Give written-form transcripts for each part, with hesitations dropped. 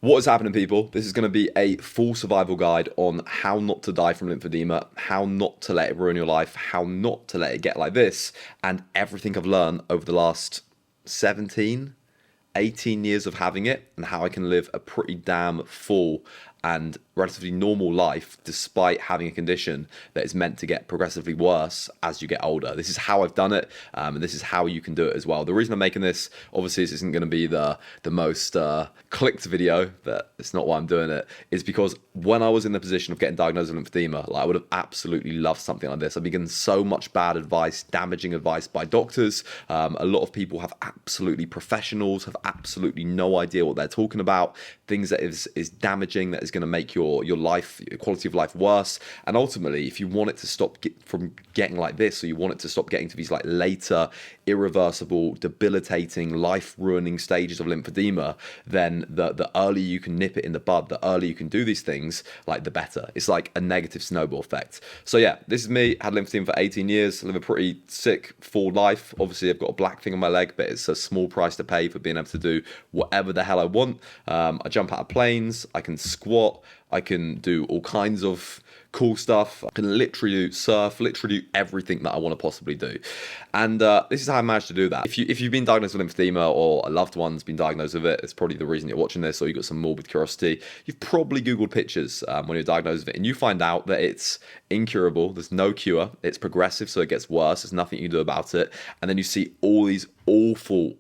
What is happening, people? This is going to be a full survival guide on how not to die from lymphedema, how not to let it ruin your life, how not to let it get like this, and everything I've learned over the last 17, 18 years of having it, and how I can live a pretty damn full and relatively normal life despite having a condition that is meant to get progressively worse as you get older. This is how I've done it, and this is how you can do it as well. The reason I'm making this, obviously, this isn't going to be the most clicked video, but it's not why I'm doing it, is because when I was in the position of getting diagnosed with lymphedema, like, I would have absolutely loved something like this. I've been given so much bad advice, damaging advice by doctors. A lot of people have absolutely, professionals have absolutely no idea what they're talking about, things that is damaging, that is going to make your life, your quality of life worse. And ultimately, if you want it to stop from getting like this, or you want it to stop getting to these like later, irreversible, debilitating, life-ruining stages of lymphedema, then the earlier you can nip it in the bud, the earlier you can do these things, like the better. It's like a negative snowball effect. So yeah, this is me, had lymphedema for 18 years, live a pretty sick, full life. Obviously, I've got a black thing on my leg, but it's a small price to pay for being able to do whatever the hell I want. I jump out of planes, I can squat, I can do all kinds of cool stuff. I can literally do surf, literally do everything that I want to possibly do. And this is how I managed to do that. If you've been diagnosed with lymphedema, or a loved one's been diagnosed with it, it's probably the reason you're watching this, or you've got some morbid curiosity. You've probably Googled pictures when you're diagnosed with it, and you find out that it's incurable. There's no cure. It's progressive, so it gets worse. There's nothing you can do about it. And then you see all these awful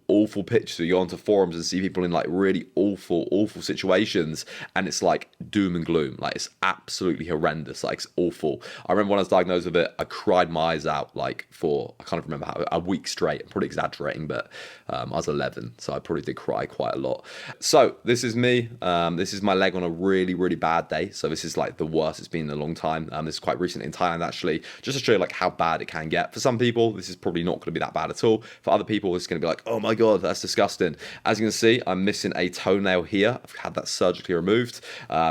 pictures. So you go onto forums and see people in like really awful situations, and it's like doom and gloom. Like, it's absolutely horrendous. Like, it's awful. I remember when I was diagnosed with it, I cried my eyes out like for, I can't remember how, a week straight. I'm probably exaggerating, but I was 11, so I probably did cry quite a lot. So this is me. This is my leg on a really bad day. So this is like the worst it's been in a long time. This is quite recent in Thailand, actually, just to show you like how bad it can get. For some people, this is probably not going to be that bad at all. For other people, it's going to be like, oh my god, that's disgusting. As you can see, I'm missing a toenail here. I've had that surgically removed,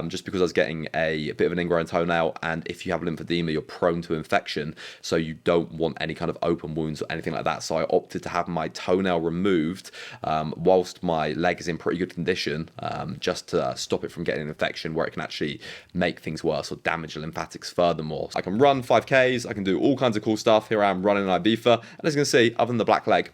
just because I was getting a bit of an ingrown toenail, and if you have lymphedema, you're prone to infection, so you don't want any kind of open wounds or anything like that. So I opted to have my toenail removed whilst my leg is in pretty good condition, just to stop it from getting an infection where it can actually make things worse or damage the lymphatics furthermore. I can run 5Ks, I can do all kinds of cool stuff. Here I am running in Ibiza, and as you can see, other than the black leg,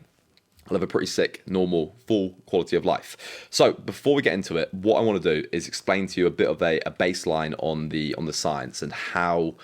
I live a pretty sick, normal, full quality of life. So before we get into it, what I want to do is explain to you a bit of a baseline on the science and how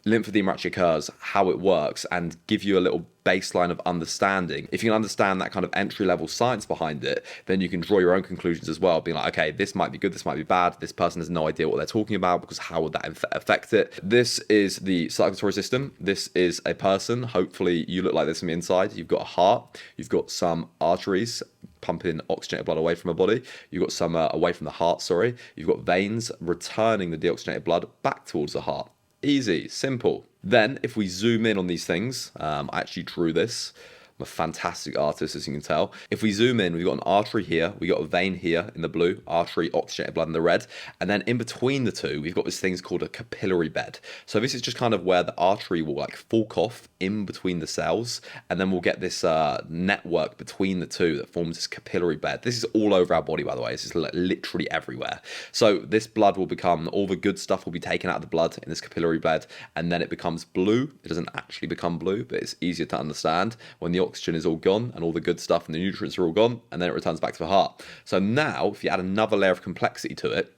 lymphedema actually occurs, how it works, and give you a little baseline of understanding. If you can understand that kind of entry-level science behind it, then you can draw your own conclusions as well, being like, okay, this might be good, this might be bad, this person has no idea what they're talking about, because how would that affect it? This is the circulatory system. This is a person. Hopefully you look like this from the inside. You've got a heart, you've got some arteries pumping oxygenated blood away from the body, you've got some away from the heart, sorry, you've got veins returning the deoxygenated blood back towards the heart. Easy, simple. Then, if we zoom in on these things, I actually drew this. I'm a fantastic artist, as you can tell. If we zoom in, we've got an artery here, we've got a vein here in the blue, artery, oxygenated blood in the red, and then in between the two, we've got this thing called a capillary bed. So this is just kind of where the artery will like fork off in between the cells, and then we'll get this network between the two that forms this capillary bed. This is all over our body, by the way. This is literally everywhere. So this blood will become, all the good stuff will be taken out of the blood in this capillary bed, and then it becomes blue. It doesn't actually become blue, but it's easier to understand when the oxygen is all gone and all the good stuff and the nutrients are all gone, and then it returns back to the heart. So now, if you add another layer of complexity to it,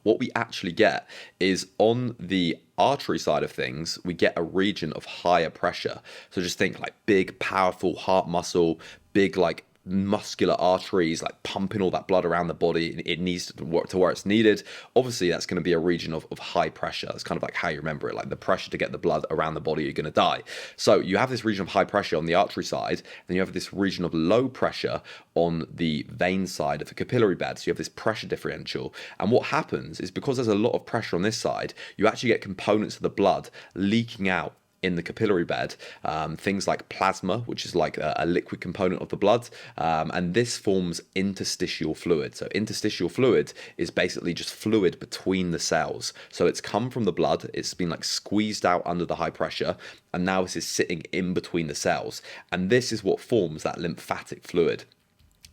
what we actually get is, on the artery side of things, we get a region of higher pressure. So just think like big, powerful heart muscle, big like muscular arteries, like pumping all that blood around the body. It needs to work to where it's needed. Obviously, that's going to be a region of high pressure. It's kind of like how you remember it, like the pressure to get the blood around the body, you're going to die. So you have this region of high pressure on the artery side, then you have this region of low pressure on the vein side of the capillary bed. So you have this pressure differential. And what happens is, because there's a lot of pressure on this side, you actually get components of the blood leaking out in the capillary bed, things like plasma, which is like a liquid component of the blood, and this forms interstitial fluid. So interstitial fluid is basically just fluid between the cells. So it's come from the blood, it's been like squeezed out under the high pressure, and now this is sitting in between the cells, and this is what forms that lymphatic fluid.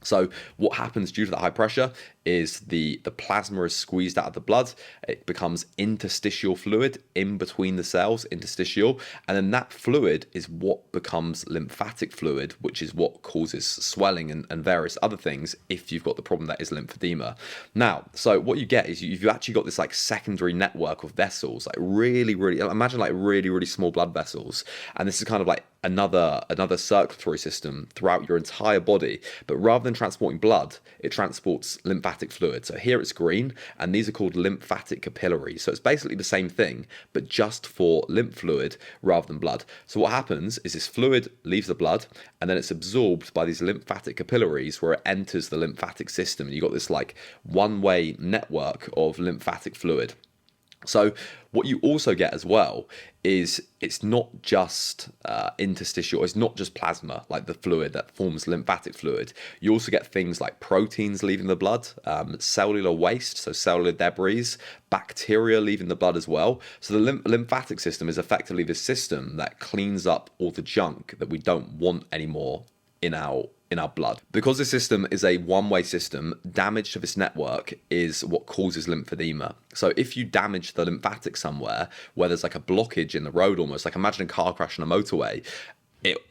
So what happens due to that high pressure is the plasma is squeezed out of the blood. It becomes interstitial fluid in between the cells, interstitial, and then that fluid is what becomes lymphatic fluid, which is what causes swelling and various other things if you've got the problem that is lymphedema. Now, so what you get is you've actually got this like secondary network of vessels, like really, imagine like really small blood vessels, and this is kind of like another circulatory system throughout your entire body, but rather than transporting blood, it transports lymphatic fluid. So here it's green, and these are called lymphatic capillaries. So it's basically the same thing, but just for lymph fluid rather than blood. So what happens is this fluid leaves the blood, and then it's absorbed by these lymphatic capillaries where it enters the lymphatic system, and you've got this like one-way network of lymphatic fluid. So what you also get as well is it's not just interstitial, it's not just plasma, like the fluid that forms lymphatic fluid. You also get things like proteins leaving the blood, cellular waste, so cellular debris, bacteria leaving the blood as well. So the lymphatic system is effectively the system that cleans up all the junk that we don't want anymore in our blood. Because the system is a one-way system, damage to this network is what causes lymphedema. So if you damage the lymphatic somewhere, where there's like a blockage in the road almost, like imagine a car crash on a motorway,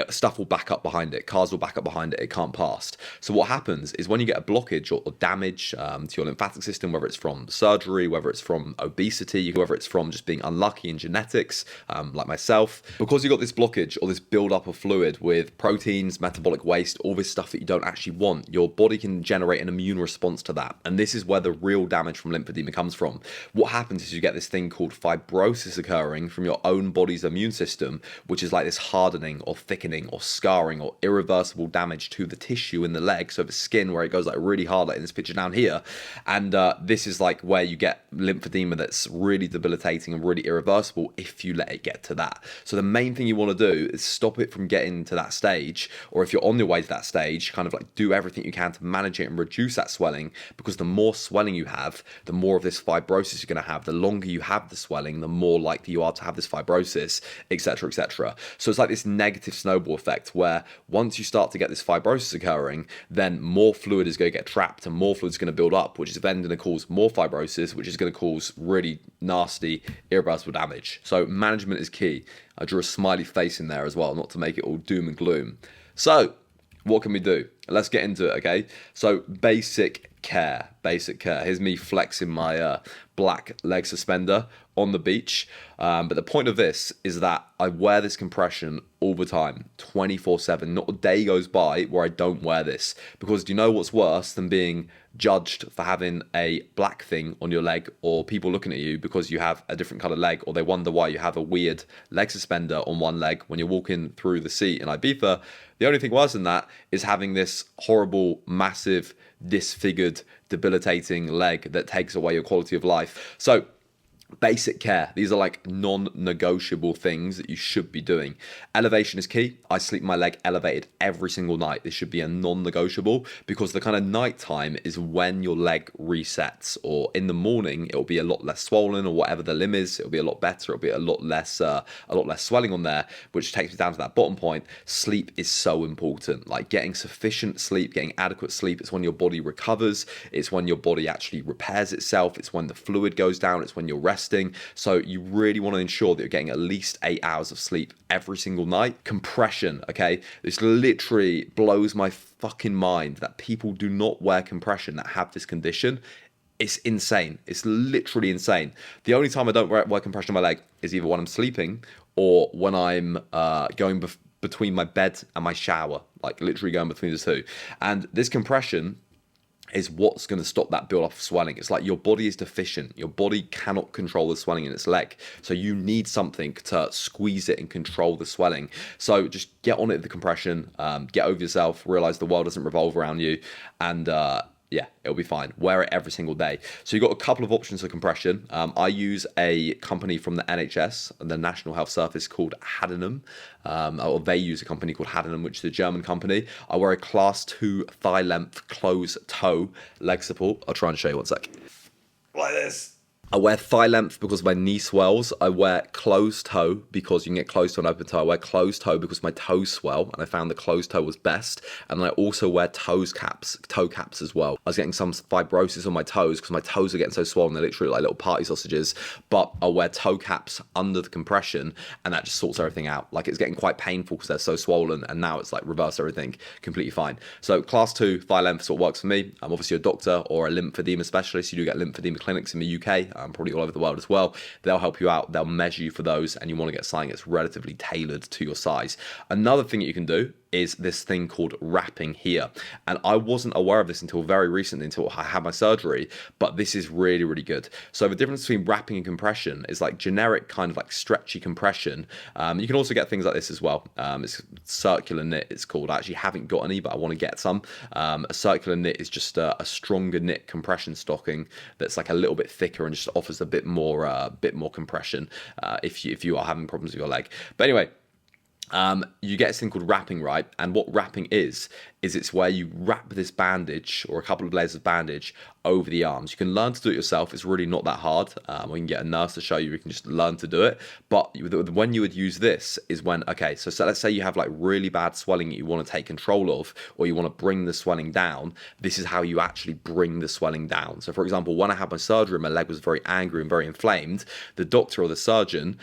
stuff will back up behind it, cars will back up behind it, it can't pass. So what happens is when you get a blockage or damage to your lymphatic system, whether it's from surgery, whether it's from obesity, whether it's from just being unlucky in genetics, like myself, because you've got this blockage or this build-up of fluid with proteins, metabolic waste, all this stuff that you don't actually want, your body can generate an immune response to that. And this is where the real damage from lymphedema comes from. What happens is you get this thing called fibrosis occurring from your own body's immune system, which is like this hardening or thickening or scarring or irreversible damage to the tissue in the leg, so the skin where it goes like really hard, like in this picture down here. And this is like where you get lymphedema that's really debilitating and really irreversible if you let it get to that. So the main thing you want to do is stop it from getting to that stage, or if you're on your way to that stage, kind of like do everything you can to manage it and reduce that swelling, because the more swelling you have, the more of this fibrosis you're going to have. The longer you have the swelling, the more likely you are to have this fibrosis, etc., etc. So it's like this negative snowball effect where once you start to get this fibrosis occurring, then more fluid is going to get trapped and more fluid is going to build up, which is then going to cause more fibrosis, which is going to cause really nasty, irreversible damage. So management is key. I drew a smiley face in there as well, not to make it all doom and gloom. So what can we do? Let's get into it, okay? So basic care. Here's me flexing my black leg suspender on the beach. But the point of this is that I wear this compression all the time, 24/7. Not a day goes by where I don't wear this. Because do you know what's worse than being judged for having a black thing on your leg, or people looking at you because you have a different colour leg, or they wonder why you have a weird leg suspender on one leg when you're walking through the sea in Ibiza? The only thing worse than that is having this horrible, massive, disfigured, debilitating leg that takes away your quality of life. So basic care. These are like non-negotiable things that you should be doing. Elevation is key. I sleep my leg elevated every single night. This should be a non-negotiable, because the kind of nighttime is when your leg resets, or in the morning it'll be a lot less swollen, or whatever the limb is, it'll be a lot better. It'll be a lot less swelling on there, which takes me down to that bottom point. Sleep is so important. Like getting sufficient sleep, getting adequate sleep. It's when your body recovers. It's when your body actually repairs itself. It's when the fluid goes down. It's when you're resting. So you really want to ensure that you're getting at least 8 hours of sleep every single night. Compression, okay? This literally blows my fucking mind that people do not wear compression that have this condition. It's insane. It's literally insane. The only time I don't wear compression on my leg is either when I'm sleeping or when I'm going between my bed and my shower, like literally going between the two. And this compression is what's going to stop that build up of swelling. It's like your body is deficient. Your body cannot control the swelling in its leg. So you need something to squeeze it and control the swelling. So just get on it with the compression, get over yourself, realize the world doesn't revolve around you, and yeah, it'll be fine. Wear it every single day. So you've got a couple of options for compression. I use a company from the NHS, the National Health Service, called Hadenum. Or they use a company called Hadenum, which is a German company. I wear a class 2 thigh length closed toe leg support. I'll try and show you one sec. Like this. I wear thigh length because my knee swells. I wear closed toe because you can get closed toe and open toe. I wear closed toe because my toes swell, and I found the closed toe was best. And I also wear toe caps as well. I was getting some fibrosis on my toes because my toes are getting so swollen, they're literally like little party sausages. But I'll wear toe caps under the compression, and that just sorts everything out. Like, it's getting quite painful because they're so swollen, and now it's like reverse everything completely fine. So class 2 thigh length is what works for me. I'm obviously a doctor or a lymphedema specialist. You do get lymphedema clinics in the UK. Probably all over the world as well. They'll help you out. They'll measure you for those, and you want to get something that's relatively tailored to your size. Another thing that you can do is this thing called wrapping here. And I wasn't aware of this until very recently, until I had my surgery, but this is really, really good. So the difference between wrapping and compression is like generic kind of like stretchy compression. You can also get things like this as well. It's circular knit, it's called. I actually haven't got any, but I want to get some. A circular knit is just a stronger knit compression stocking that's like a little bit thicker and just offers a bit more compression if you are having problems with your leg. But anyway, you get this thing called wrapping, right? And what wrapping is it's where you wrap this bandage or a couple of layers of bandage over the arms. You can learn to do it yourself. It's really not that hard. We can get a nurse to show you. You can just learn to do it. But when you would use this is when, okay, so let's say you have like really bad swelling that you want to take control of, or you want to bring the swelling down. This is how you actually bring the swelling down. So for example, when I had my surgery, my leg was very angry and very inflamed. The doctor or the surgeon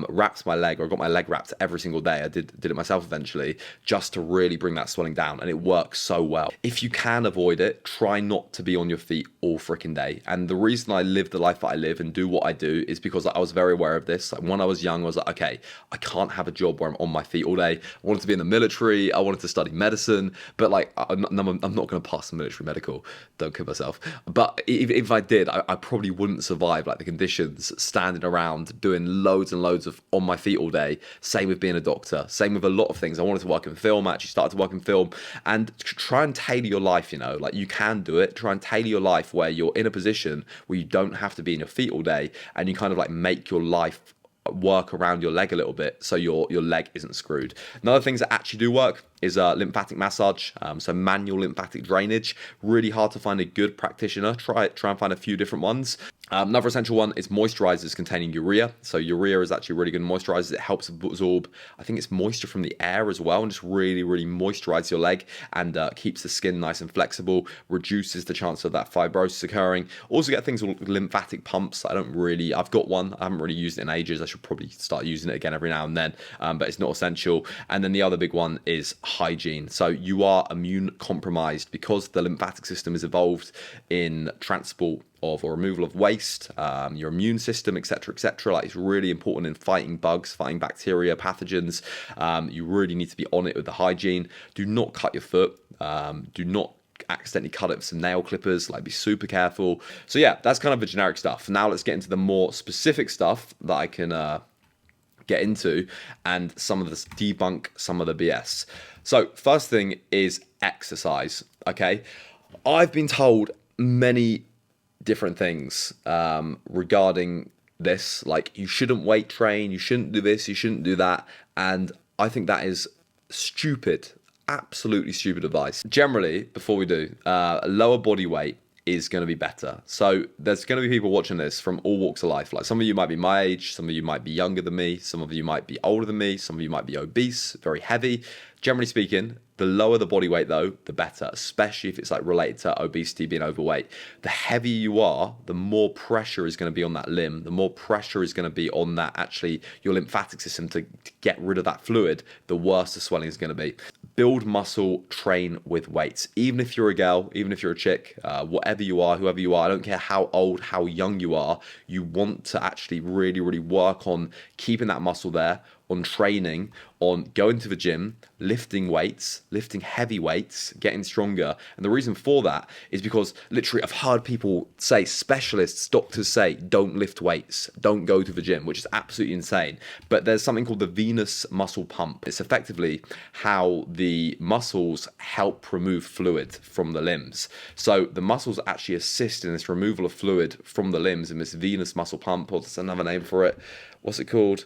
wrapped my leg, or got my leg wrapped every single day. I did it myself eventually, just to really bring that swelling down. And it works so well. If you can avoid it, try not to be on your feet all freaking day. And the reason I live the life that I live and do what I do is because I was very aware of this. Like, when I was young, I was like, okay, I can't have a job where I'm on my feet all day. I wanted to be in the military. I wanted to study medicine, but like, I'm not going to pass the military medical. Don't kill myself. But if I did, I probably wouldn't survive like the conditions, standing around doing loads and loads of on my feet all day. Same with being a doctor. Same with a lot of things. I wanted to work in film. I actually started to work in film. And try and tailor your life, like you can do it. Try and tailor your life where you're in a position where you don't have to be in your feet all day, and you kind of like make your life work around your leg a little bit so your leg isn't screwed. Another things that actually do work is lymphatic massage, so manual lymphatic drainage. Really hard to find a good practitioner. Try and find a few different ones. Another essential one is moisturizers containing urea. So urea is actually really good moisturizers. It helps absorb, I think it's moisture from the air as well, and just really, really moisturize your leg, and keeps the skin nice and flexible, reduces the chance of that fibrosis occurring. Also get things called lymphatic pumps. I've got one. I haven't really used it in ages. I should probably start using it again every now and then, but it's not essential. And then the other big one is hygiene. So you are immune compromised because the lymphatic system is evolved in transport of or removal of waste, your immune system, etc., etc. Like, it's really important in fighting bugs, fighting bacteria, pathogens. You really need to be on it with the hygiene. Do not cut your foot. Do not accidentally cut it with some nail clippers. Like, be super careful. So yeah, that's kind of the generic stuff. Now let's get into the more specific stuff that I can get into, and some of this debunk some of the BS. So first thing is exercise. Okay, I've been told many different things regarding this, like you shouldn't weight train, you shouldn't do this, you shouldn't do that, and I think that is stupid, absolutely stupid advice. Generally, before we do, lower body weight is going to be better. So there's going to be people watching this from all walks of life. Like, some of you might be my age, some of you might be younger than me, some of you might be older than me, some of you might be obese, very heavy. Generally speaking, the lower the body weight though, the better, especially if it's like related to obesity, being overweight. The heavier you are, the more pressure is going to be on that limb, the more pressure is going to be on that, actually, your lymphatic system to get rid of that fluid, the worse the swelling is going to be. Build muscle, train with weights. Even if you're a girl, even if you're a chick, whatever you are, whoever you are, I don't care how old, how young you are, you want to actually really, really work on keeping that muscle there, on training, on going to the gym, lifting weights, lifting heavy weights, getting stronger. And the reason for that is because literally I've heard people say, specialists, doctors say, don't lift weights, don't go to the gym, which is absolutely insane. But there's something called the venous muscle pump. It's effectively how the muscles help remove fluid from the limbs. So the muscles actually assist in this removal of fluid from the limbs in this venous muscle pump, or there's another name for it. What's it called?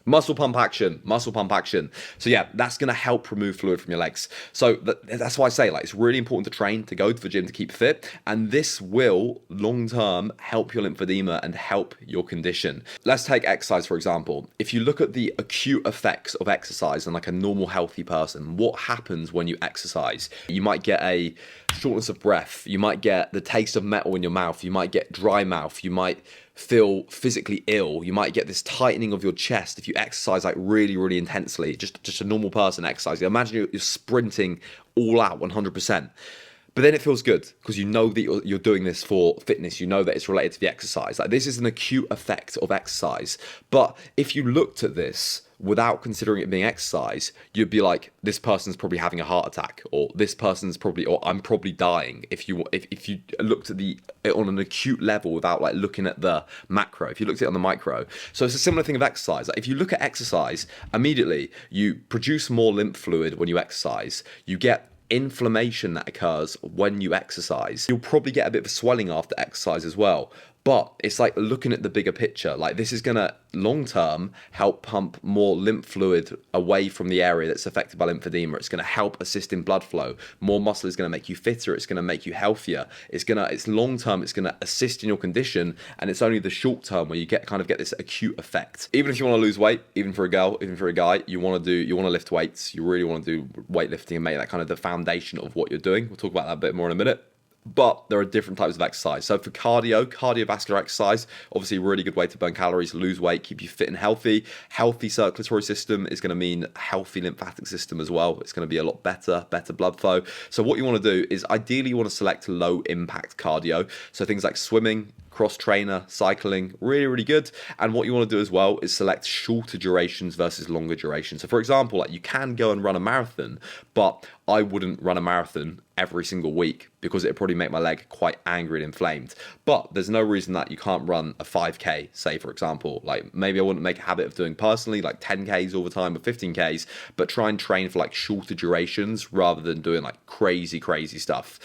Muscle pump action, muscle pump action. So yeah, that's going to help remove fluid from your legs. So that's why I say, like, it's really important to train, to go to the gym, to keep fit. And this will long term help your lymphedema and help your condition. Let's take exercise, for example. If you look at the acute effects of exercise on like a normal healthy person, what happens when you exercise? You might get a shortness of breath. You might get the taste of metal in your mouth. You might get dry mouth. You might feel physically ill. You might get this tightening of your chest if you exercise like really, really intensely. Just a normal person exercising. Imagine you're sprinting all out 100%. But then it feels good because you know that you're doing this for fitness. You know that it's related to the exercise. Like, this is an acute effect of exercise. But if you looked at this without considering it being exercise, you'd be like, this person's probably having a heart attack, or this person's probably, or I'm probably dying. If you looked at it on an acute level without like looking at the macro, if you looked at it on the micro. So it's a similar thing of exercise. Like, if you look at exercise, immediately you produce more lymph fluid when you exercise. You get inflammation that occurs when you exercise. You'll probably get a bit of swelling after exercise as well. But it's like looking at the bigger picture. Like, this is going to long term help pump more lymph fluid away from the area that's affected by lymphedema. It's going to help assist in blood flow. More muscle is going to make you fitter. It's going to make you healthier. It's long term. It's going to assist in your condition. And it's only the short term where you get this acute effect. Even if you want to lose weight, even for a girl, even for a guy, you want to lift weights. You really want to do weightlifting and make that kind of the foundation of what you're doing. We'll talk about that a bit more in a minute. But there are different types of exercise. So for cardiovascular exercise, obviously a really good way to burn calories, lose weight, keep you fit and healthy. Healthy circulatory system is going to mean healthy lymphatic system as well. It's going to be a lot better blood flow. So what you want to do is ideally you want to select low impact cardio. So things like swimming, cross trainer, cycling, really, really good. And what you want to do as well is select shorter durations versus longer durations. So for example, like, you can go and run a marathon, but I wouldn't run a marathon every single week because it'd probably make my leg quite angry and inflamed. But there's no reason that you can't run a 5K, say, for example. Like, maybe I wouldn't make a habit of doing personally like 10Ks all the time or 15Ks, but try and train for like shorter durations rather than doing like crazy stuff.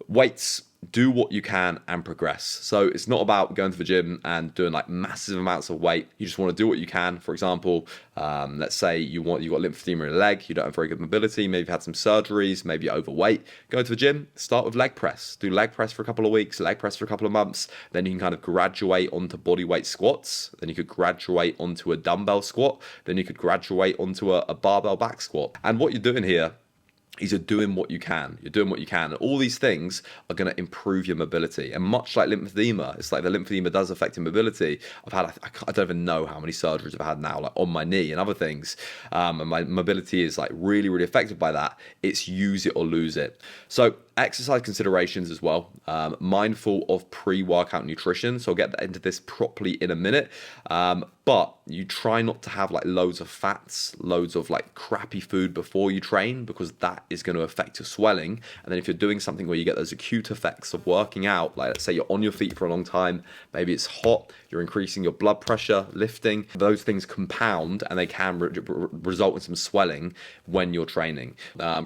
Weights, do what you can and progress. So it's not about going to the gym and doing like massive amounts of weight. You just want to do what you can. For example, let's say you've got lymphedema in your leg, you don't have very good mobility, maybe you've had some surgeries, maybe you're overweight. Go to the gym, start with leg press. Do leg press for a couple of weeks, leg press for a couple of months. Then you can kind of graduate onto body weight squats. Then you could graduate onto a dumbbell squat. Then you could graduate onto a barbell back squat. And what you're doing here is you're doing what you can. You're doing what you can. And all these things are going to improve your mobility. And much like lymphedema, it's like the lymphedema does affect your mobility. I don't even know how many surgeries I've had now, like on my knee and other things. And my mobility is like really, really affected by that. It's use it or lose it. So exercise considerations as well. Mindful of pre-workout nutrition. So I'll get into this properly in a minute. But you try not to have like loads of fats, loads of like crappy food before you train, because that is going to affect your swelling. And then if you're doing something where you get those acute effects of working out, like let's say you're on your feet for a long time, maybe it's hot, you're increasing your blood pressure, lifting, those things compound and they can result in some swelling when you're training.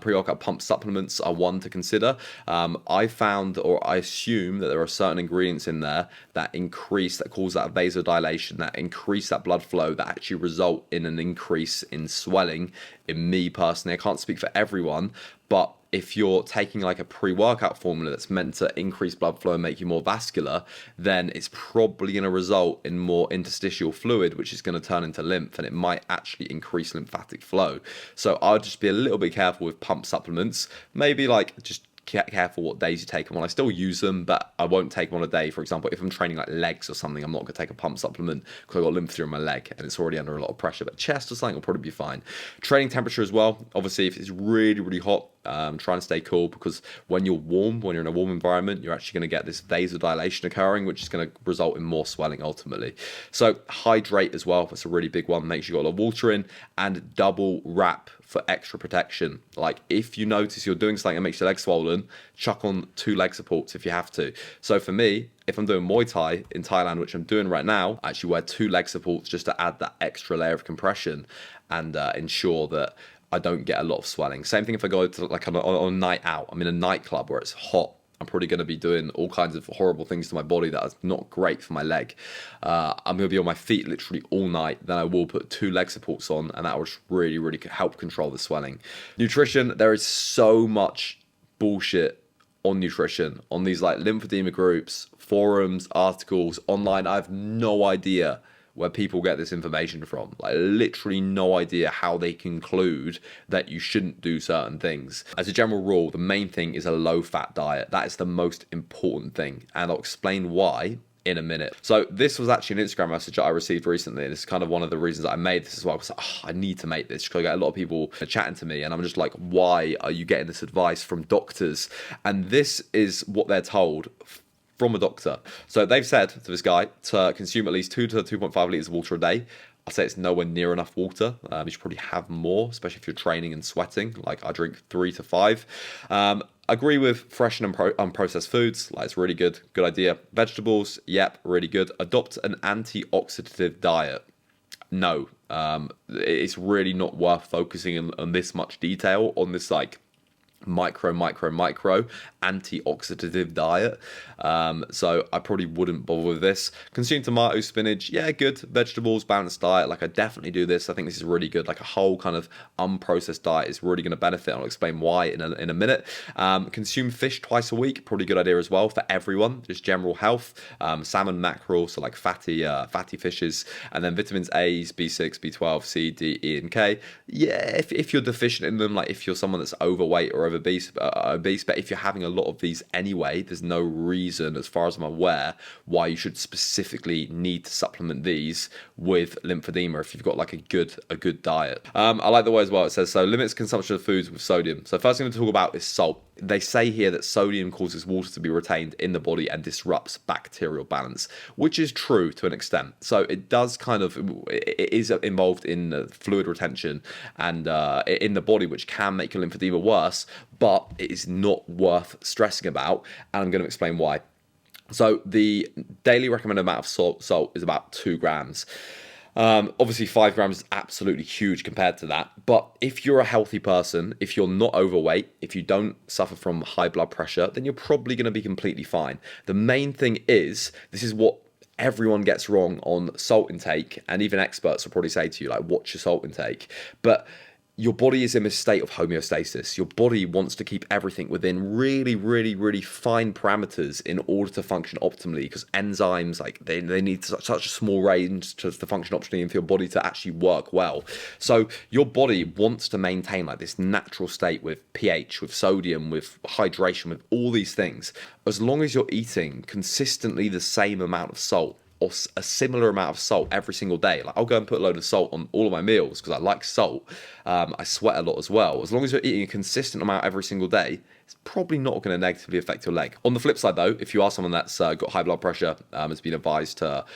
Pre-workout pump supplements are one to consider. I found, or I assume, that there are certain ingredients in there that cause that vasodilation, that increase that blood flow, that actually result in an increase in swelling. In me personally, I can't speak for everyone, but if you're taking like a pre-workout formula that's meant to increase blood flow and make you more vascular, then it's probably going to result in more interstitial fluid, which is going to turn into lymph, and it might actually increase lymphatic flow. So I'll just be a little bit careful with pump supplements. Maybe like just careful what days you take them on. I still use them, but I won't take them on a day. For example, if I'm training like legs or something, I'm not going to take a pump supplement because I've got lymphedema in my leg and it's already under a lot of pressure. But chest or something will probably be fine. Training temperature as well. Obviously, if it's really, really hot, try and stay cool, because when you're in a warm environment, you're actually going to get this vasodilation occurring, which is going to result in more swelling ultimately. So hydrate as well. That's a really big one. Make sure you got a lot of water in, and double wrap for extra protection. Like, if you notice you're doing something that makes your legs swollen, chuck on 2 leg supports if you have to. So for me, if I'm doing Muay Thai in Thailand, which I'm doing right now, I actually wear 2 leg supports just to add that extra layer of compression and ensure that I don't get a lot of swelling. Same thing if I go to like on a night out. I'm in a nightclub where it's hot. I'm probably going to be doing all kinds of horrible things to my body that is not great for my leg. I'm going to be on my feet literally all night. Then I will put 2 leg supports on, and that will just really, really help control the swelling. Nutrition, there is so much bullshit on nutrition, on these like lymphedema groups, forums, articles, online. I have no idea where people get this information from. Like, literally no idea how they conclude that you shouldn't do certain things. As a general rule, the main thing is a low-fat diet. That is the most important thing, and I'll explain why in a minute. So this was actually an Instagram message that I received recently, and it's kind of one of the reasons that I made this as well, because I need to make this, because I get a lot of people chatting to me, and I'm just like, why are you getting this advice from doctors? And this is what they're told from a doctor. So they've said to this guy to consume at least 2 to 2.5 litres of water a day. I'd say it's nowhere near enough water. You should probably have more, especially if you're training and sweating. Like, I drink 3 to 5. Agree with fresh and unprocessed foods. Like, it's really good. Good idea. Vegetables, yep, really good. Adopt an antioxidant diet. No, it's really not worth focusing on this much detail, on this like micro antioxidative diet. So I probably wouldn't bother with this. Consume tomato, spinach, yeah, good. Vegetables, balanced diet. Like, I definitely do this. I think this is really good. Like, a whole kind of unprocessed diet is really going to benefit. I'll explain why in a minute. Consume fish twice a week. Probably good idea as well for everyone. Just general health. Salmon, mackerel, so like fatty fishes, and then vitamins A's, B6, B12, C, D, E, and K. Yeah, if you're deficient in them, like if you're someone that's overweight or obese, but if you're having a lot of these anyway, there's no reason, as far as I'm aware, why you should specifically need to supplement these with lymphedema if you've got like a good diet. I like the way as well it says, so limits consumption of foods with sodium. So first thing to talk about is salt. They say here that sodium causes water to be retained in the body and disrupts bacterial balance, which is true to an extent. So it does it is involved in fluid retention and in the body, which can make your lymphedema worse, but it is not worth stressing about, and I'm going to explain why. So the daily recommended amount of salt is about 2 grams. Obviously 5 grams is absolutely huge compared to that, but if you're a healthy person, if you're not overweight, if you don't suffer from high blood pressure, then you're probably going to be completely fine. The main thing is, this is what everyone gets wrong on salt intake, and even experts will probably say to you, like, watch your salt intake, but your body is in a state of homeostasis. Your body wants to keep everything within really, really, really fine parameters in order to function optimally, because enzymes, like, they need such a small range to function optimally and for your body to actually work well. So your body wants to maintain like this natural state with pH, with sodium, with hydration, with all these things. As long as you're eating consistently the same amount of salt, or a similar amount of salt every single day. Like, I'll go and put a load of salt on all of my meals because I like salt. I sweat a lot as well. As long as you're eating a consistent amount every single day, it's probably not going to negatively affect your leg. On the flip side though, if you are someone that's got high blood pressure, has been advised to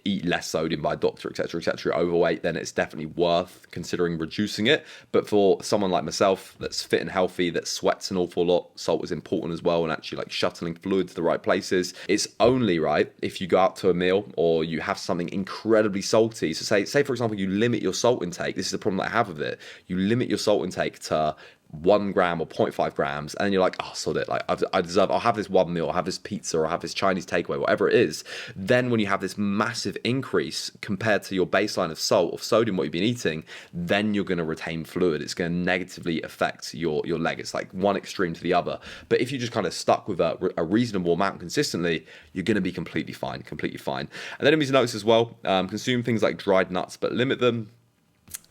eat less sodium by a doctor, etc., overweight, then it's definitely worth considering reducing it. But for someone like myself that's fit and healthy, that sweats an awful lot, salt is important as well, and actually like shuttling fluid to the right places. It's only right if you go out to a meal or you have something incredibly salty. So say for example, you limit your salt intake. This is the problem that I have with it. You limit your salt intake to 1 gram or 0.5 grams, and then you're like, oh, sod it, like I'll have this one meal, I'll have this pizza, or I'll have this Chinese takeaway, whatever it is. Then when you have this massive increase compared to your baseline of salt, of sodium, what you've been eating, then you're going to retain fluid. It's going to negatively affect your leg. It's like one extreme to the other. But if you just kind of stuck with a reasonable amount consistently, you're going to be completely fine. And then in these notes as well, consume things like dried nuts, but limit them.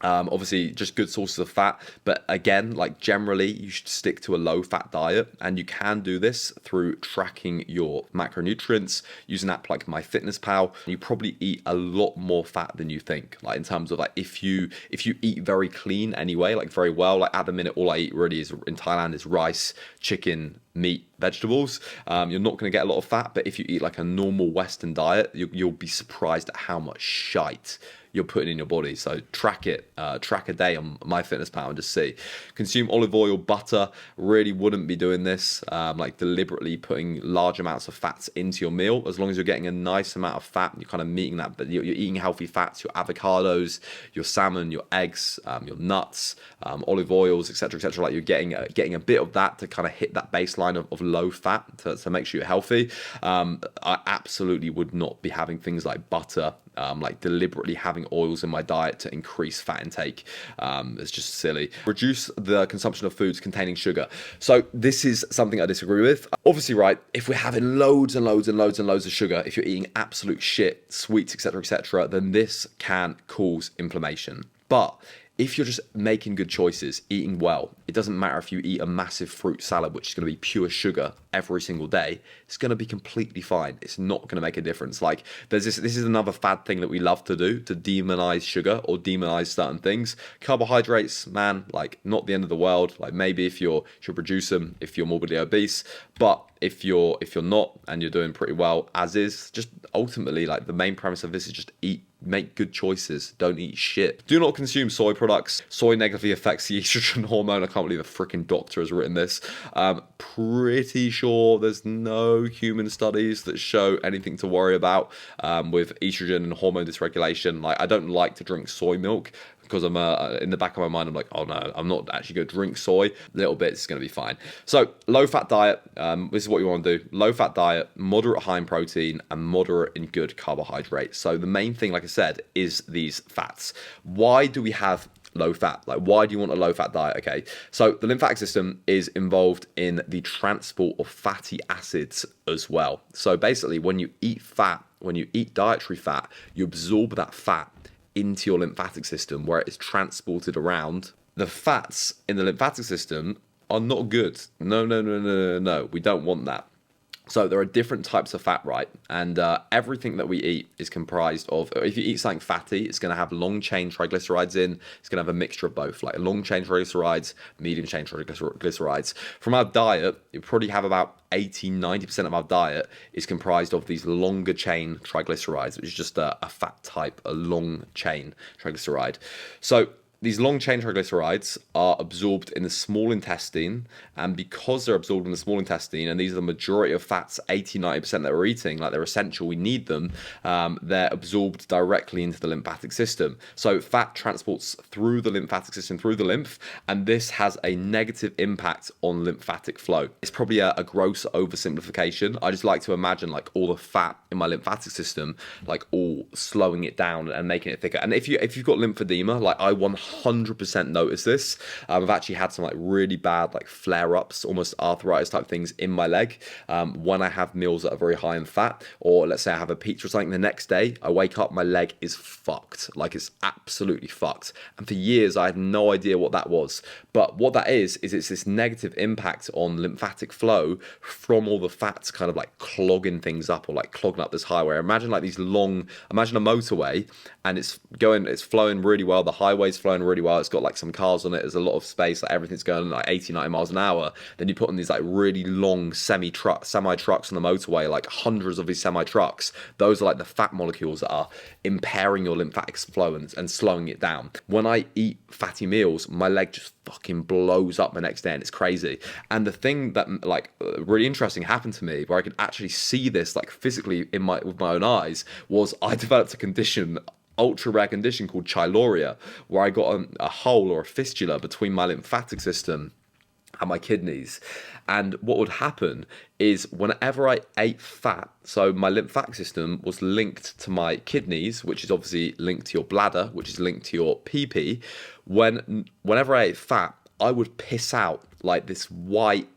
Obviously just good sources of fat, but again, like generally you should stick to a low fat diet, and you can do this through tracking your macronutrients, use an app like MyFitnessPal. You probably eat a lot more fat than you think, like in terms of like if you eat very clean anyway, like very well, like at the minute all I eat really is in Thailand is rice, chicken, meat, vegetables. You're not going to get a lot of fat, but if you eat like a normal Western diet, you'll be surprised at how much shite you're putting in your body. So track it, track a day on MyFitnessPal and just see. Consume olive oil, butter. Really wouldn't be doing this, like deliberately putting large amounts of fats into your meal. As long as you're getting a nice amount of fat, you're kind of meeting that, but you're eating healthy fats, your avocados, your salmon, your eggs, your nuts, olive oils, etc., etc. Like you're getting a bit of that to kind of hit that baseline of low fat to make sure you're healthy. I absolutely would not be having things like butter, like deliberately having oils in my diet to increase fat intake. It's just silly. Reduce the consumption of foods containing sugar. So this is something I disagree with. Obviously, right, if we're having loads and loads and loads and loads of sugar, if you're eating absolute shit, sweets, etc., then this can cause inflammation. But if you're just making good choices, eating well, it doesn't matter if you eat a massive fruit salad, which is going to be pure sugar every single day, it's going to be completely fine. It's not going to make a difference. Like this is another fad thing that we love to do, to demonize sugar or demonize certain things. Carbohydrates, man, like not the end of the world. Like maybe if you should produce them, if you're morbidly obese, but if you're not and you're doing pretty well as is, just ultimately like the main premise of this is just make good choices. Don't eat shit. Do not consume soy products. Soy negatively affects the estrogen hormone. I can't believe a freaking doctor has written this. Pretty sure there's no human studies that show anything to worry about with estrogen and hormone dysregulation. Like I don't like to drink soy milk, because I'm in the back of my mind, I'm like, oh no, I'm not actually going to drink soy. A little bit, it's going to be fine. So low-fat diet, this is what you want to do. Low-fat diet, moderate high in protein, and moderate in good carbohydrates. So the main thing, like I said, is these fats. Why do we have low fat? Like, why do you want a low fat diet? Okay, so the lymphatic system is involved in the transport of fatty acids as well. So basically, when you eat fat, when you eat dietary fat, you absorb that fat into your lymphatic system where it is transported around. The fats in the lymphatic system are not good. No. We don't want that. So there are different types of fat, right? And everything that we eat is comprised of, if you eat something fatty, it's going to have long-chain triglycerides in. It's going to have a mixture of both, like long-chain triglycerides, medium-chain triglycerides. From our diet, you probably have about 80-90% of our diet is comprised of these longer-chain triglycerides, which is just a fat type, a long-chain triglyceride. So these long-chain triglycerides are absorbed in the small intestine, and because they're absorbed in the small intestine, and these are the majority of fats, 80-90% that we're eating, like they're essential, we need them, they're absorbed directly into the lymphatic system. So fat transports through the lymphatic system, through the lymph, and this has a negative impact on lymphatic flow. It's probably a gross oversimplification. I just like to imagine like all the fat in my lymphatic system, like all slowing it down and making it thicker. And if you've got lymphedema, like I 100% notice this. I've actually had some like really bad like flare-ups, almost arthritis type things in my leg when I have meals that are very high in fat, or let's say I have a pizza or something the next day, I wake up, my leg is fucked, like it's absolutely fucked. And for years I had no idea what that was. But what that is it's this negative impact on lymphatic flow from all the fats kind of like clogging things up, or like clogging up this highway. Imagine like imagine a motorway, and it's flowing really well, the highway's flowing really well, it's got like some cars on it, there's a lot of space, like everything's going like 80-90 miles an hour. Then you put on these like really long semi trucks on the motorway, like hundreds of these semi trucks. Those are like the fat molecules that are impairing your lymphatic flow and slowing it down. When I eat fatty meals, my leg just fucking blows up the next day, and it's crazy. And the thing that like really interesting happened to me, where I could actually see this like physically with my own eyes, was I developed a condition, ultra rare condition called chyloria, where I got a hole or a fistula between my lymphatic system and my kidneys. And what would happen is whenever I ate fat, so my lymphatic system was linked to my kidneys, which is obviously linked to your bladder, which is linked to your pee. Whenever I ate fat, I would piss out like this white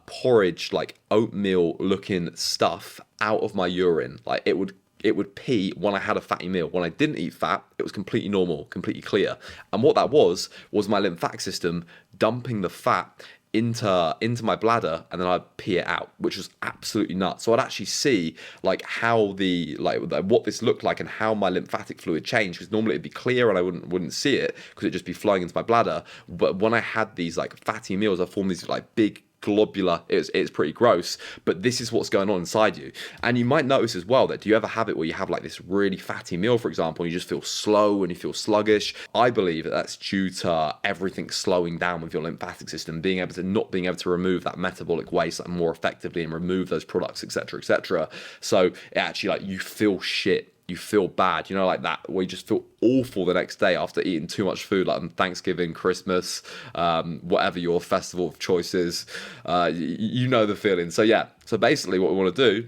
porridge, like oatmeal looking stuff out of my urine. Like it would pee when I had a fatty meal. When I didn't eat fat, it was completely normal, completely clear. And what that was my lymphatic system dumping the fat into my bladder, and then I'd pee it out, which was absolutely nuts. So I'd actually see like how what this looked like and how my lymphatic fluid changed, because normally it'd be clear and I wouldn't see it because it'd just be flowing into my bladder. But when I had these like fatty meals, I formed these like big globular. It's pretty gross, but this is what's going on inside you. And you might notice as well that, do you ever have it where you have like this really fatty meal, for example, and you just feel slow and you feel sluggish? I believe that that's due to everything slowing down with your lymphatic system, not being able to remove that metabolic waste like more effectively and remove those products, etc., etc. So it actually, like, you feel shit. You feel bad, you know, like that, where you just feel awful the next day after eating too much food, like on Thanksgiving, Christmas, whatever your festival of choice is. You know the feeling. So yeah, so basically what we want to do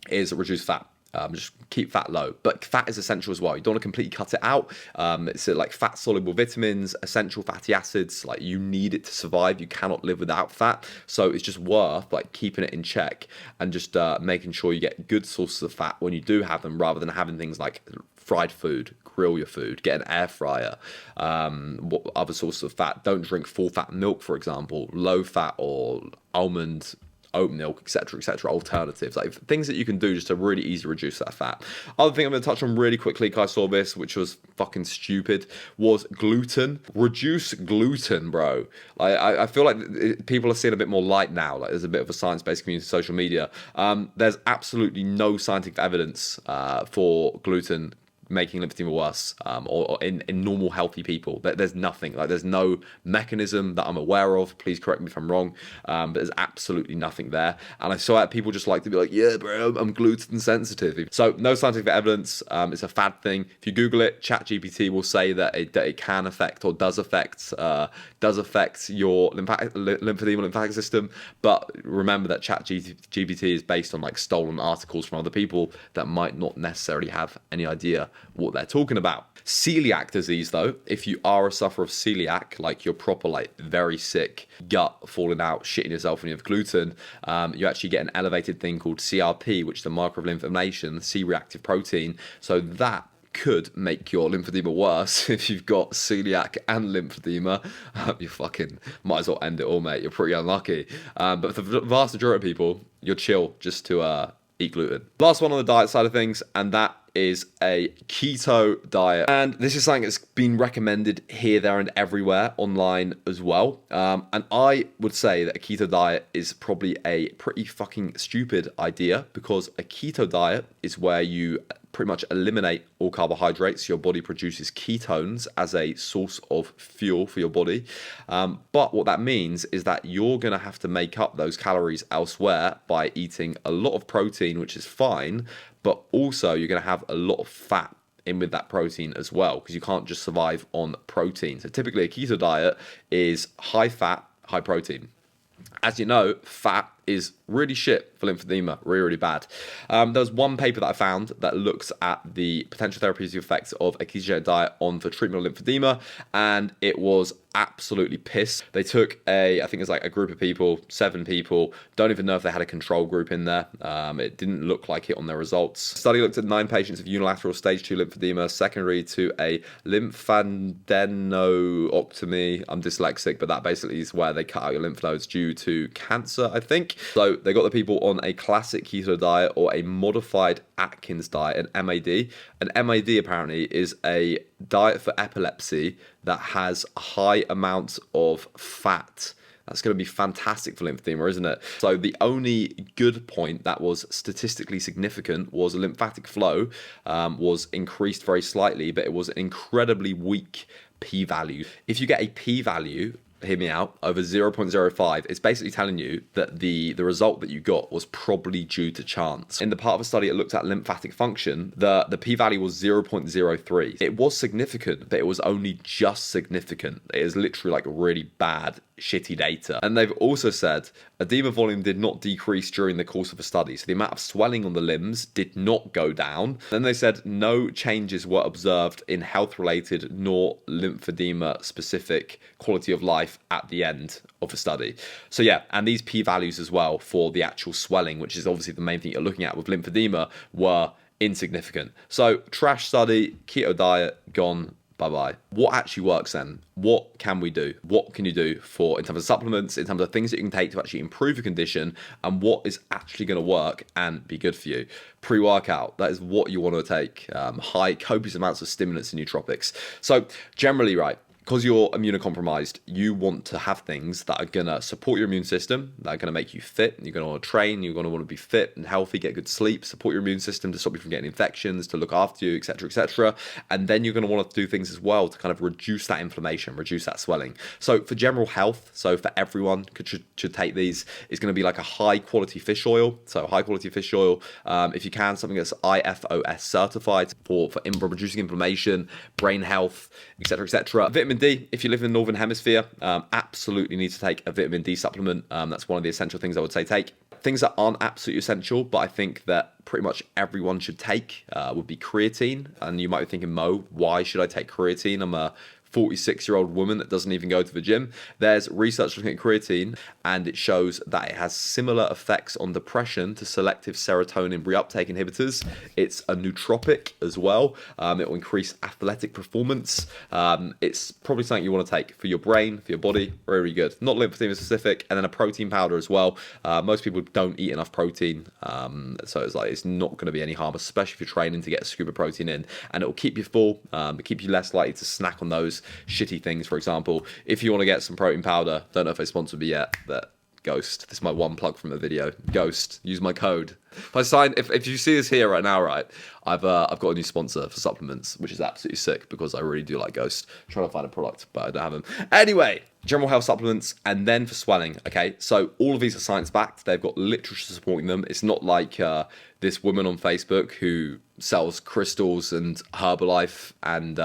is reduce fat. Just keep fat low, but fat is essential as well. You don't want to completely cut it out. It's like fat soluble vitamins, essential fatty acids, like you need it to survive. You cannot live without fat. So it's just worth like keeping it in check and just making sure you get good sources of fat when you do have them, rather than having things like fried food, grill your food, get an air fryer. What other sources of fat? Don't drink full fat milk, for example, low fat or almond, oat milk, etc., alternatives, like things that you can do just to really easily reduce that fat. Other thing I'm going to touch on really quickly, because I saw this, which was fucking stupid, was gluten. Reduce gluten, bro. I feel like people are seeing a bit more light now. Like there's a bit of a science-based community, social media. There's absolutely no scientific evidence for gluten making lymphedema worse, or in normal healthy people. There's nothing, like there's no mechanism that I'm aware of. Please correct me if I'm wrong, but there's absolutely nothing there. And I saw that people just like to be like, yeah, bro, I'm gluten sensitive. So no scientific evidence. It's a fad thing. If you Google it, ChatGPT will say that it can affect or does affect your lymphedema, lymphatic system. But remember that ChatGPT is based on like stolen articles from other people that might not necessarily have any idea what they're talking about. Celiac disease, though, if you are a sufferer of celiac, like you're proper, like very sick, gut falling out, shitting yourself when you have gluten, you actually get an elevated thing called CRP, which is a marker of inflammation, C-reactive protein. So that could make your lymphedema worse. If you've got celiac and lymphedema, you fucking might as well end it all, mate. You're pretty unlucky. But for the vast majority of people, you're chill just to eat gluten. Last one on the diet side of things, and that is a keto diet. And this is something that's been recommended here, there, and everywhere online as well. And I would say that a keto diet is probably a pretty fucking stupid idea, because a keto diet is where you pretty much eliminate all carbohydrates. Your body produces ketones as a source of fuel for your body. But what that means is that you're going to have to make up those calories elsewhere by eating a lot of protein, which is fine, but also you're going to have a lot of fat in with that protein as well, because you can't just survive on protein. So typically a keto diet is high fat, high protein. As you know, fat is really shit for lymphedema, really, really bad. There's one paper that I found that looks at the potential therapeutic effects of a ketogenic diet on the treatment of lymphedema, and it was absolutely piss. They took I think it's like a group of people, 7 people, don't even know if they had a control group in there. It didn't look like it on their results. The study looked at 9 patients with unilateral stage 2 lymphedema secondary to a lymphadenectomy. I'm dyslexic, but that basically is where they cut out your lymph nodes due to cancer, I think. So they got the people on a classic keto diet or a modified Atkins diet, an MAD. An MAD apparently is a diet for epilepsy that has high amounts of fat. That's going to be fantastic for lymphedema, isn't it? So the only good point that was statistically significant was lymphatic flow was increased very slightly, but it was an incredibly weak p-value. If you get a p-value, hear me out, over 0.05, it's basically telling you that the result that you got was probably due to chance. In the part of a study that looked at lymphatic function, the p-value was 0.03. It was significant, but it was only just significant. It is literally like really bad, shitty data. And they've also said edema volume did not decrease during the course of the study. So the amount of swelling on the limbs did not go down. Then they said no changes were observed in health-related nor lymphedema-specific quality of life at the end of the study. So yeah, and these p-values as well for the actual swelling, which is obviously the main thing you're looking at with lymphedema, were insignificant. So trash study, keto diet, gone. Bye-bye. What actually works then? What can we do? What can you do in terms of supplements, in terms of things that you can take to actually improve your condition, and what is actually going to work and be good for you? Pre-workout, that is what you want to take. High, copious amounts of stimulants and nootropics. So generally, right, because you're immunocompromised, you want to have things that are going to support your immune system, that are going to make you fit. You're going to want to train, you're going to want to be fit and healthy, get good sleep, support your immune system to stop you from getting infections, to look after you, etc., etc. And then you're going to want to do things as well to kind of reduce that inflammation, reduce that swelling. So for general health, so for everyone should take these, it's going to be like a high quality fish oil. So high quality fish oil, if you can, something that's IFOS certified for reducing inflammation, brain health, etc., etc. Vitamin D, if you live in the Northern Hemisphere, absolutely need to take a vitamin D supplement. That's one of the essential things I would say take. Things that aren't absolutely essential, but I think that pretty much everyone should take would be creatine. And you might be thinking, Mo, why should I take creatine? I'm a 46-year-old woman that doesn't even go to the gym. There's research looking at creatine, and it shows that it has similar effects on depression to selective serotonin reuptake inhibitors. It's a nootropic as well. It will increase athletic performance. It's probably something you want to take for your brain, for your body. Very, very good. Not lymphedema specific. And then a protein powder as well. Most people don't eat enough protein, so it's not going to be any harm, especially if you're training to get a scoop of protein in, and it will keep you full, but keep you less likely to snack on those shitty things. For example, if you want to get some protein powder, don't know if they sponsored me yet, but Ghost, this is my one plug from the video. Ghost, use my code. If you see this here right now, right, I've got a new sponsor for supplements, which is absolutely sick because I really do like Ghost. I'm trying to find a product, but I don't have them. Anyway, general health supplements, and then for swelling. Okay, so all of these are science backed. They've got literature supporting them. It's not like this woman on Facebook who sells crystals and Herbalife and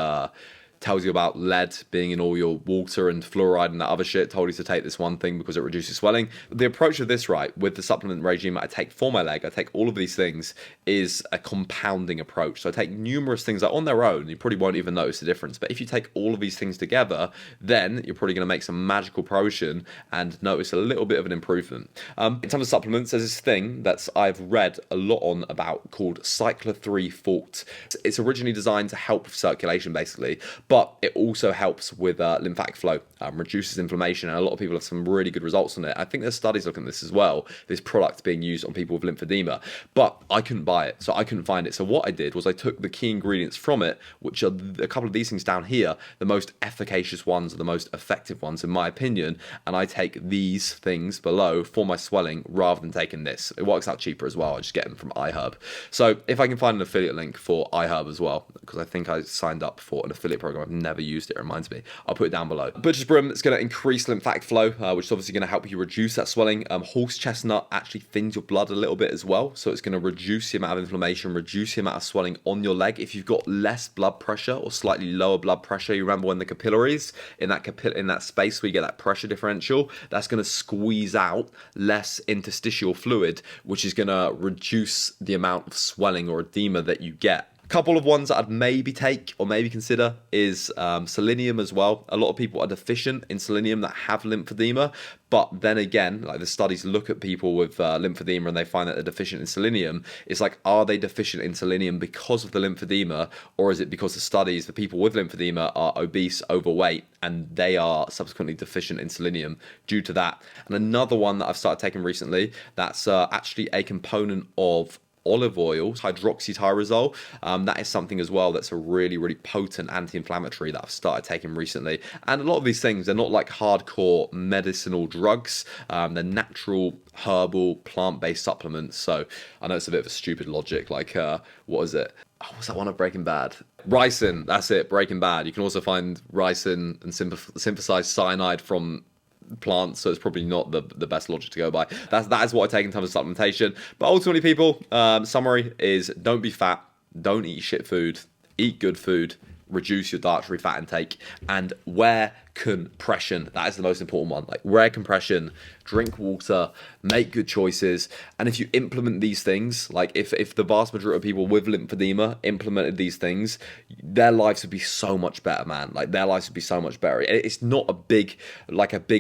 tells you about lead being in all your water and fluoride and that other shit, told you to take this one thing because it reduces swelling. The approach of this, right, with the supplement regime I take for my leg, I take all of these things, is a compounding approach. So I take numerous things that on their own, you probably won't even notice the difference. But if you take all of these things together, then you're probably going to make some magical progression and notice a little bit of an improvement. In terms of supplements, there's this thing that I've read a lot on about called Cycler 3 Fort. It's originally designed to help with circulation, basically, but it also helps with lymphatic flow, reduces inflammation, and a lot of people have some really good results on it. I think there's studies looking at this as well, this product being used on people with lymphedema, but I couldn't buy it, so I couldn't find it. So what I did was I took the key ingredients from it, which are a couple of these things down here, the most efficacious ones, are the most effective ones in my opinion, and I take these things below for my swelling rather than taking this. It works out cheaper as well. I just get them from iHerb. So if I can find an affiliate link for iHerb as well, because I think I signed up for an affiliate program, I've never used it, reminds me, I'll put it down below. Butcher's broom, it's going to increase lymphatic flow, which is obviously going to help you reduce that swelling. Horse chestnut actually thins your blood a little bit as well, so it's going to reduce the amount of inflammation, reduce the amount of swelling on your leg. If you've got less blood pressure or slightly lower blood pressure, you remember when the capillaries in that space where you get that pressure differential, that's going to squeeze out less interstitial fluid, which is going to reduce the amount of swelling or edema that you get. Couple of ones that I'd maybe take or maybe consider is selenium as well. A lot of people are deficient in selenium that have lymphedema, but then again, like the studies look at people with lymphedema and they find that they're deficient in selenium. It's like, are they deficient in selenium because of the lymphedema, or is it because the studies, the people with lymphedema are obese, overweight, and they are subsequently deficient in selenium due to that? And another one that I've started taking recently, that's actually a component of olive oil, hydroxytyrosol. That is something as well that's a really, really potent anti-inflammatory that I've started taking recently. And a lot of these things, they're not like hardcore medicinal drugs. They're natural, herbal, plant-based supplements. So I know it's a bit of a stupid logic, like, what is it? Oh, what's that one of Breaking Bad? Ricin, that's it, Breaking Bad. You can also find ricin and synthesized cyanide from plants, so it's probably not the best logic to go by. That is what I take in terms of supplementation. But ultimately, people, summary is don't be fat, don't eat shit food, eat good food, reduce your dietary fat intake, and wear compression. That is the most important one. Like, wear compression, drink water, make good choices. And if you implement these things, like if the vast majority of people with lymphedema implemented these things, their lives would be so much better, man. Like, their lives would be so much better. It's not a big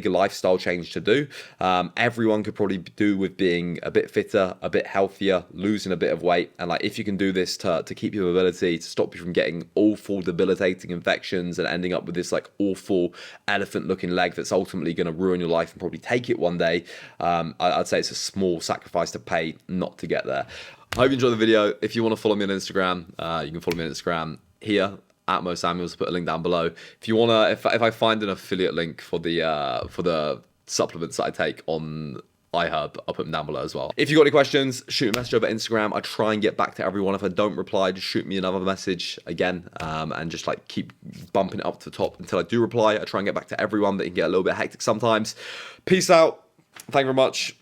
lifestyle change to do. Everyone could probably do with being a bit fitter, a bit healthier, losing a bit of weight. And like, if you can do this to keep your mobility, to stop you from getting awful debilitating infections and ending up with this like awful elephant looking leg that's ultimately going to ruin your life and probably take it one day, I'd say it's a small sacrifice to pay not to get there. I hope you enjoyed the video. If you want to follow me on Instagram, you can follow me on Instagram here. @Mo Samuels. Put a link down below. If you wanna, if I find an affiliate link for the supplements that I take on iHerb, I'll put them down below as well. If you got any questions, shoot me a message over Instagram. I try and get back to everyone. If I don't reply, just shoot me another message again, and just like keep bumping it up to the top until I do reply. I try and get back to everyone, but it can get a little bit hectic sometimes. Peace out. Thank you very much.